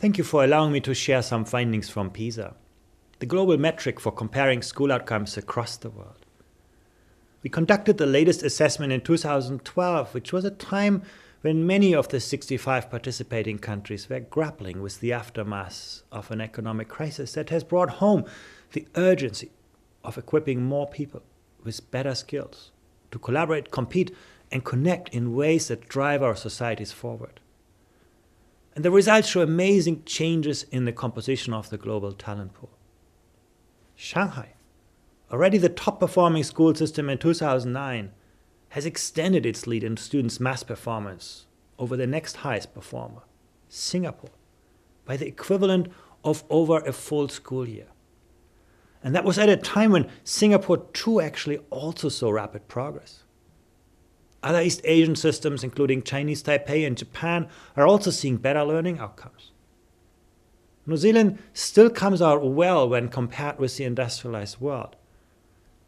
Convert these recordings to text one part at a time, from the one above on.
Thank you for allowing me to share some findings from Pisa, the global metric for comparing school outcomes across the world. We conducted the latest assessment in 2012, which was a time when many of the 65 participating countries were grappling with the aftermath of an economic crisis that has brought home the urgency of equipping more people with better skills to collaborate, compete, and connect in ways that drive our societies forward. And the results show amazing changes in the composition of the global talent pool. Shanghai, already the top-performing school system in 2009, has extended its lead in students' mass performance over the next highest performer, Singapore, by the equivalent of over a full school year. And that was at a time when Singapore too actually also saw rapid progress. Other East Asian systems, including Chinese Taipei and Japan, are also seeing better learning outcomes. New Zealand still comes out well when compared with the industrialized world.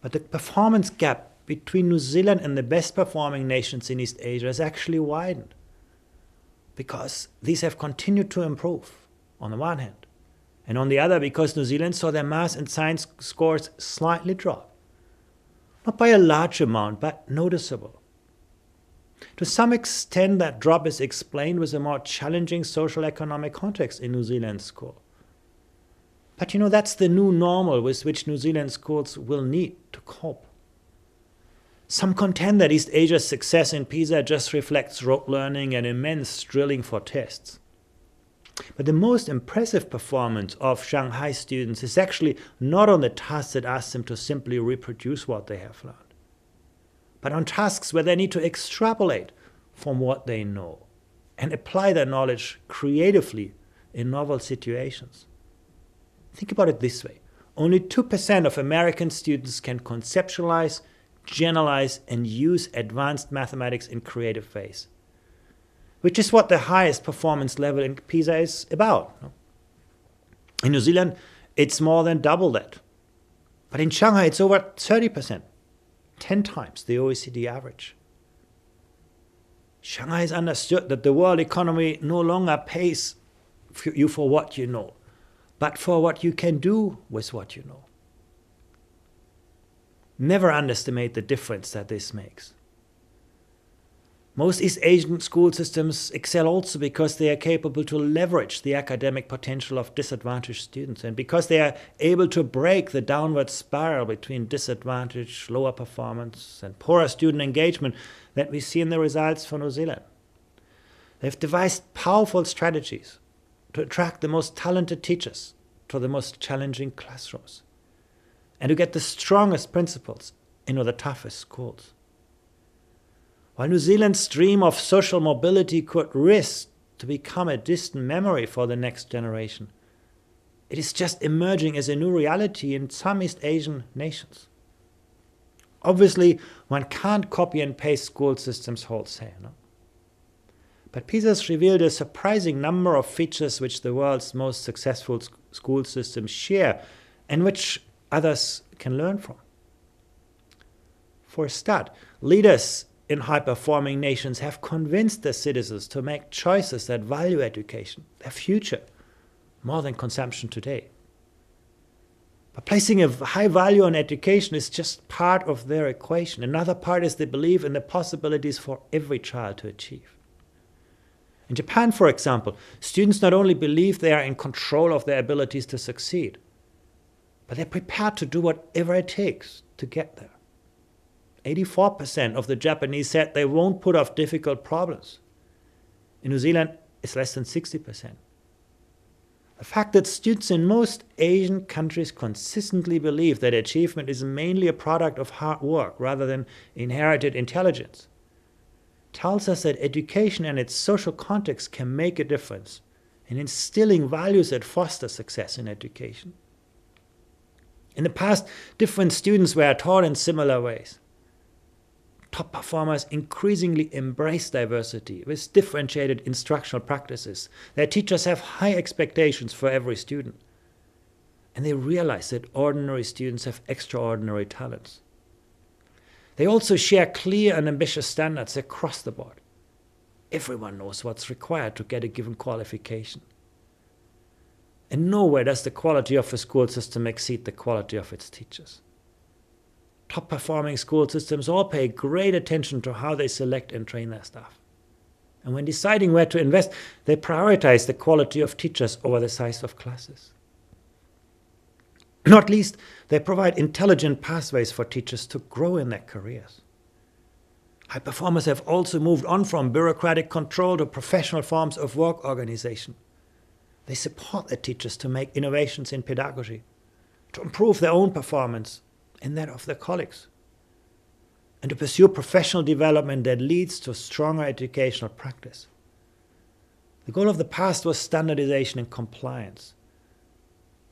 But the performance gap between New Zealand and the best performing nations in East Asia has actually widened, because these have continued to improve on the one hand, and on the other because New Zealand saw their maths and science scores slightly drop. Not by a large amount, but noticeable. To some extent, that drop is explained with a more challenging social economic context in New Zealand's school. But that's the new normal with which New Zealand schools will need to cope. Some contend that East Asia's success in Pisa just reflects rote learning and immense drilling for tests. But the most impressive performance of Shanghai students is actually not on the tasks that ask them to simply reproduce what they have learned, but on tasks where they need to extrapolate from what they know and apply their knowledge creatively in novel situations. Think about it this way. Only 2% of American students can conceptualize, generalize, and use advanced mathematics in creative ways, which is what the highest performance level in Pisa is about. In New Zealand, it's more than double that. But in Shanghai, it's over 30%, 10 times the OECD average. Shanghai has understood that the world economy no longer pays you for what you know, but for what you can do with what you know. Never underestimate the difference that this makes. Most East Asian school systems excel also because they are capable to leverage the academic potential of disadvantaged students, and because they are able to break the downward spiral between disadvantaged, lower performance, and poorer student engagement that we see in the results for New Zealand. They've devised powerful strategies to attract the most talented teachers to the most challenging classrooms, and to get the strongest principals into the toughest schools. While New Zealand's dream of social mobility could risk to become a distant memory for the next generation, it is just emerging as a new reality in some East Asian nations. Obviously, one can't copy and paste school systems wholesale, no? But Pisa has revealed a surprising number of features which the world's most successful school systems share and which others can learn from. For a start, leaders in high-performing nations have convinced their citizens to make choices that value education, their future, more than consumption today. But placing a high value on education is just part of their equation. Another part is the belief in the possibilities for every child to achieve. In Japan, for example, students not only believe they are in control of their abilities to succeed, but they're prepared to do whatever it takes to get there. 84% of the Japanese said they won't put off difficult problems. In New Zealand, it's less than 60%. The fact that students in most Asian countries consistently believe that achievement is mainly a product of hard work rather than inherited intelligence tells us that education and its social context can make a difference in instilling values that foster success in education. In the past, different students were taught in similar ways. Top performers increasingly embrace diversity with differentiated instructional practices. Their teachers have high expectations for every student. And they realize that ordinary students have extraordinary talents. They also share clear and ambitious standards across the board. Everyone knows what's required to get a given qualification. And nowhere does the quality of a school system exceed the quality of its teachers. Top-performing school systems all pay great attention to how they select and train their staff. And when deciding where to invest, they prioritize the quality of teachers over the size of classes. Not least, they provide intelligent pathways for teachers to grow in their careers. High performers have also moved on from bureaucratic control to professional forms of work organization. They support their teachers to make innovations in pedagogy, to improve their own performance and that of their colleagues, and to pursue professional development that leads to stronger educational practice. The goal of the past was standardization and compliance.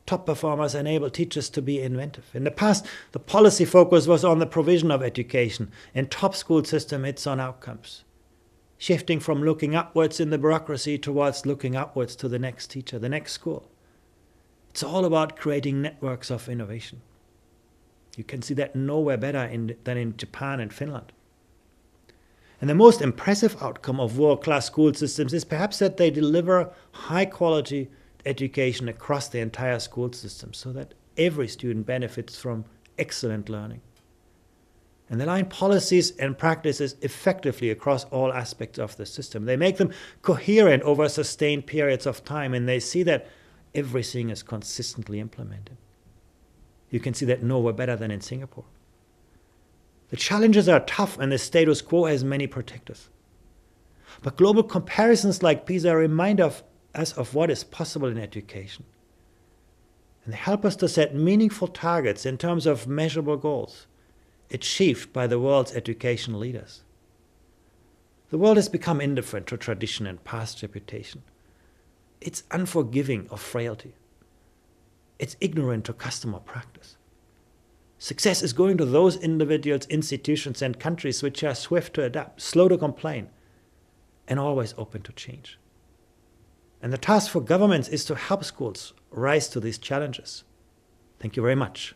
Top performers enable teachers to be inventive. In the past, the policy focus was on the provision of education, and top school system it's on outcomes, shifting from looking upwards in the bureaucracy towards looking upwards to the next teacher, the next school. It's all about creating networks of innovation. You can see that nowhere better than in Japan and Finland. And the most impressive outcome of world-class school systems is perhaps that they deliver high-quality education across the entire school system so that every student benefits from excellent learning. And they align policies and practices effectively across all aspects of the system. They make them coherent over sustained periods of time, and they see that everything is consistently implemented. You can see that nowhere better than in Singapore. The challenges are tough and the status quo has many protectors. But global comparisons like Pisa remind us of what is possible in education. And they help us to set meaningful targets in terms of measurable goals, achieved by the world's education leaders. The world has become indifferent to tradition and past reputation. It's unforgiving of frailty. It's ignorant to custom or practice. Success is going to those individuals, institutions, and countries which are swift to adapt, slow to complain, and always open to change. And the task for governments is to help schools rise to these challenges. Thank you very much.